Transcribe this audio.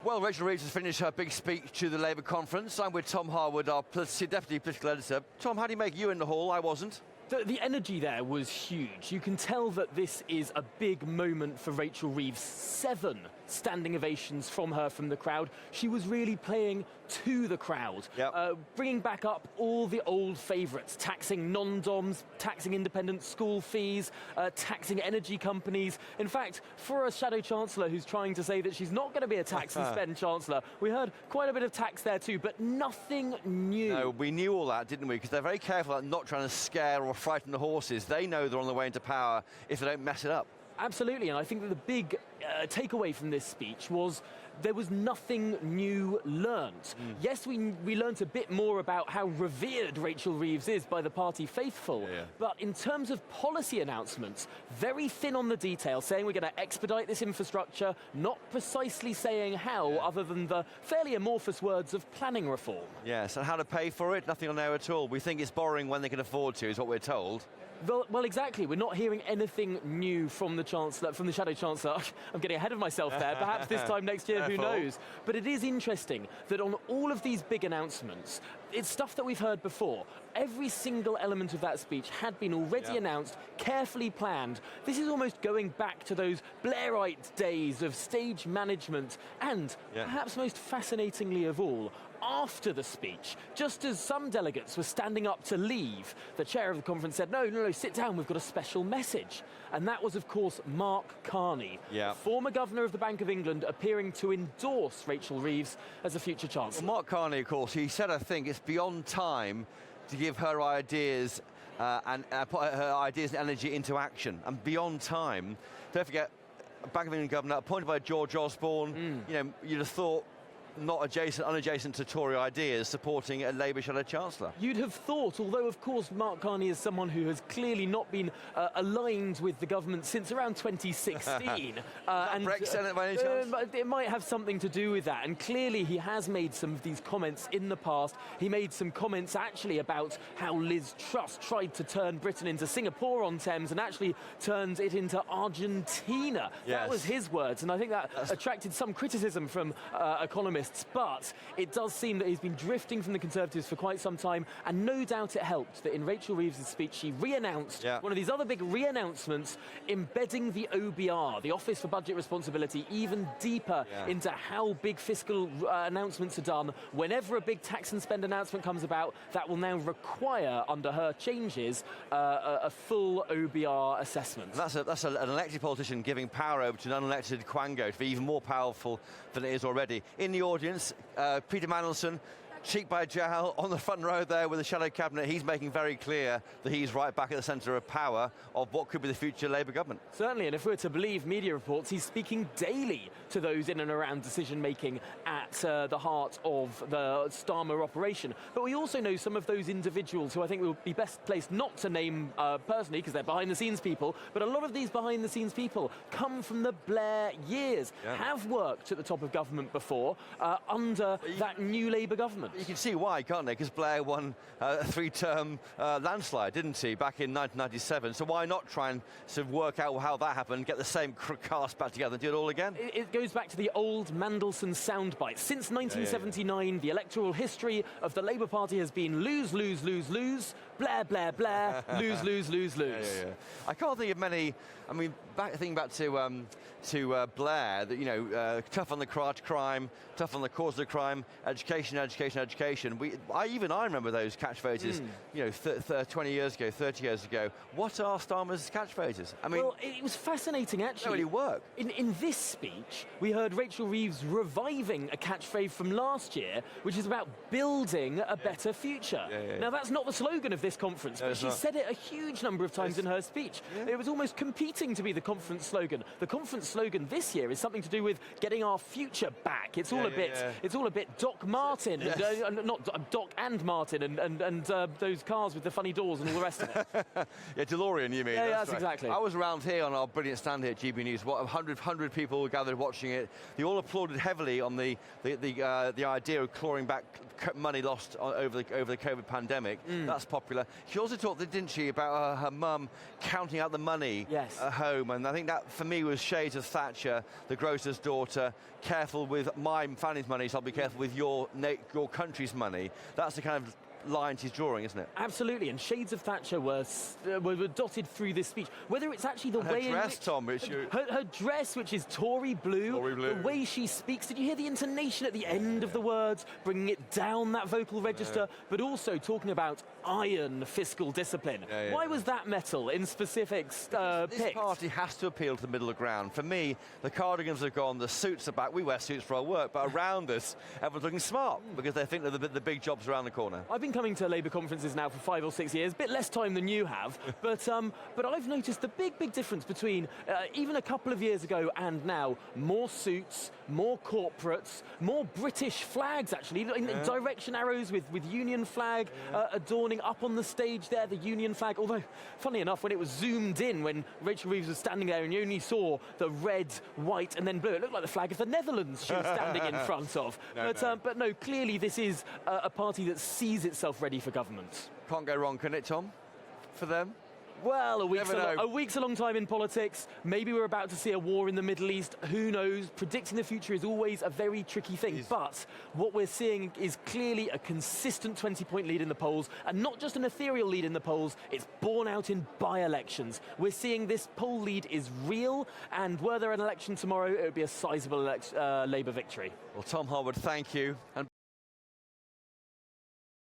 Well, Rachel Reeves has finished her big speech to the Labour conference. I'm with Tom Harwood, our Deputy Political Editor. Tom, how do you make you in the hall? I wasn't. The energy there was huge. You can tell that this is a big moment for Rachel Reeves. 7 standing ovations from her from the crowd. She was really playing to the crowd, bringing back up all the old favourites, taxing non-doms, taxing independent school fees, taxing energy companies. In fact, for a Shadow Chancellor who's trying to say that she's not going to be a tax and spend Chancellor, we heard quite a bit of tax there too, but nothing new. No, we knew all that, didn't we? Because they're very careful about not trying to scare or frighten the horses. They know they're on the way into power if they don't mess it up. Absolutely, and I think that the big takeaway from this speech was there was nothing new learned. Yes, we learnt a bit more about how revered Rachel Reeves is by the party faithful, but in terms of policy announcements, very thin on the detail, saying we're going to expedite this infrastructure, not precisely saying how, other than the fairly amorphous words of planning reform. Yes, and how to pay for it, nothing on there at all. We think it's borrowing when they can afford to, is what we're told. Well, exactly. We're not hearing anything new from the Chancellor, from the Shadow Chancellor. I'm getting ahead of myself there. Perhaps this time next year, who knows? But it is interesting that on all of these big announcements, it's stuff that we've heard before. Every single element of that speech had been already announced, carefully planned. This is almost going back to those Blairite days of stage management and, perhaps most fascinatingly of all, after the speech, just as some delegates were standing up to leave, the chair of the conference said, no, sit down, we've got a special message. And that was, of course, Mark Carney, former governor of the Bank of England, appearing to endorse Rachel Reeves as a future Chancellor. Well, Mark Carney, of course, he said, I think, it's beyond time to give her ideas and put her ideas and energy into action. And beyond time, don't forget, Bank of England governor appointed by George Osborne, you know, you'd have thought, not unadjacent to Tory ideas, supporting a Labour Shadow Chancellor. You'd have thought, although of course Mark Carney is someone who has clearly not been aligned with the government since around 2016. And Brexit by any chance? It might have something to do with that, and clearly he has made some of these comments in the past. He made some comments actually about how Liz Truss tried to turn Britain into Singapore-on-Thames and actually turned it into Argentina. That was his words, and I think that attracted some criticism from economists. But it does seem that he's been drifting from the Conservatives for quite some time, and no doubt it helped that in Rachel Reeves' speech she re-announced one of these other big re-announcements, embedding the OBR, the Office for Budget Responsibility, even deeper into how big fiscal announcements are done. Whenever a big tax and spend announcement comes about, that will now require, under her changes, a full OBR assessment. That's an elected politician giving power over to an unelected quango to be even more powerful than it is already. In the audience, Peter Mandelson, cheek by jowl on the front row there with the Shadow Cabinet. He's making very clear that he's right back at the centre of power of what could be the future Labour government. Certainly, and if we're to believe media reports, he's speaking daily to those in and around decision-making at the heart of the Starmer operation. But we also know some of those individuals who I think will be best placed not to name personally, because they're behind-the-scenes people, but a lot of these behind-the-scenes people come from the Blair years, have worked at the top of government before, under that new Labour government. You can see why, can't they? Because Blair won a 3-term landslide, didn't he, back in 1997? So why not try and sort of work out how that happened, get the same cast back together and do it all again? It goes back to the old Mandelson soundbite. Since 1979, the electoral history of the Labour Party has been lose, lose, lose, lose, Blair, Blair, Blair, lose, lose, lose, lose. I can't think of many. I mean, thinking back to Blair, that, you know, tough on the crime, tough on the cause of the crime, education, education, education. I remember those catchphrases, you know, 20 years ago, 30 years ago. What are Starmer's catchphrases? I mean, well, it was fascinating, actually. They really work. In this speech, we heard Rachel Reeves reviving a catchphrase from last year, which is about building a better future. Now, that's not the slogan of this conference, but she said it a huge number of times in her speech. It was almost competing to be the conference slogan. The conference slogan this year is something to do with getting our future back. It's all a bit Doc Martin, and, not Doc and Martin, and those cars with the funny doors and all the rest of it. DeLorean, you mean? Yeah, that's exactly. I was around here on our brilliant stand here at GB News. What, 100 people gathered watching it. They all applauded heavily on the idea of clawing back money lost over the COVID pandemic. That's popular. popular. She also talked, didn't she, about her mum counting out the money at home, and I think that, for me, was shades of Thatcher, the grocer's daughter. Careful with my family's money, so I'll be careful with your country's money. That's the kind of line she's drawing, isn't it? Absolutely, and shades of Thatcher were dotted through this speech. Whether it's actually the way her dress, Tom, her dress, which is Tory blue, the way she speaks. Did you hear the intonation at the end of the words, bringing it down that vocal register, but also talking about iron fiscal discipline? Why was that metal in specifics This party has to appeal to the middle ground. For me, the cardigans are gone, the suits are back. We wear suits for our work, but around us, everyone's looking smart because they think that the big job's around the corner. I've been coming to Labour conferences now for 5 or 6 years, a bit less time than you have, but I've noticed the big difference between even a couple of years ago and now. More suits, more corporates, more British flags, actually, direction arrows with Union flag adorning up on the stage there, the Union flag. Although, funnily enough, when it was zoomed in, when Rachel Reeves was standing there and you only saw the red, white and then blue, it looked like the flag of the Netherlands she was standing in front of. But no, clearly this is a party that sees itself ready for government. Can't go wrong, can it, Tom? For them? Well, a week's a long time in politics. Maybe we're about to see a war in the Middle East. Who knows? Predicting the future is always a very tricky thing. But what we're seeing is clearly a consistent 20-point lead in the polls, and not just an ethereal lead in the polls. It's borne out in by-elections. We're seeing this poll lead is real, and were there an election tomorrow, it would be a sizable Labour victory. Well, Tom Harwood, thank you. And